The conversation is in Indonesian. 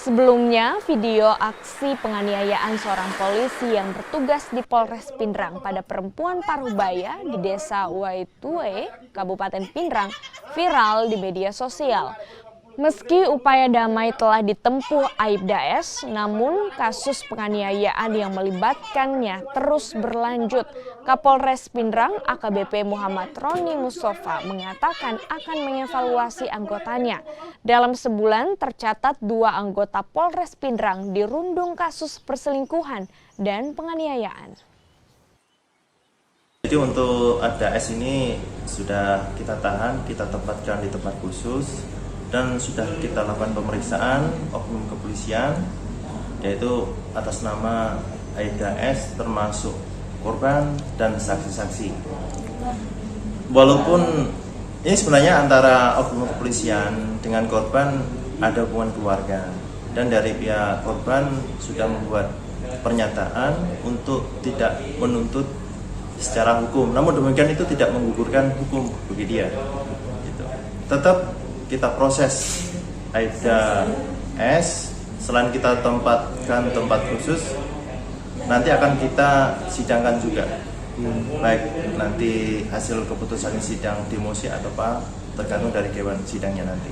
Sebelumnya, video aksi penganiayaan seorang polisi yang bertugas di Polres Pindrang pada perempuan Parubaya di Desa Waitue, Kabupaten Pindrang, viral di media sosial. Meski upaya damai telah ditempuh Aibda S, namun kasus penganiayaan yang melibatkannya terus berlanjut. Kapolres Pindrang AKBP Muhammad Roni Mustafa mengatakan akan mengevaluasi anggotanya. Dalam sebulan tercatat 2 anggota Polres Pindrang dirundung kasus perselingkuhan dan penganiayaan. Jadi untuk Aibda S ini sudah kita tahan, kita tempatkan di tempat khusus dan sudah kita lakukan pemeriksaan oknum kepolisian, yaitu atas nama Aibda S termasuk korban dan saksi-saksi. Walaupun ini sebenarnya antara oknum kepolisian dengan korban ada hubungan keluarga, dan dari pihak korban sudah membuat pernyataan untuk tidak menuntut secara hukum. Namun demikian itu tidak menggugurkan hukum bagi dia. Gitu. Tetap kita proses Aibda S, selain kita tempatkan tempat khusus, nanti akan kita sidangkan juga. Baik nanti hasil keputusan sidang di mosi atau apa, tergantung dari dewan sidangnya nanti.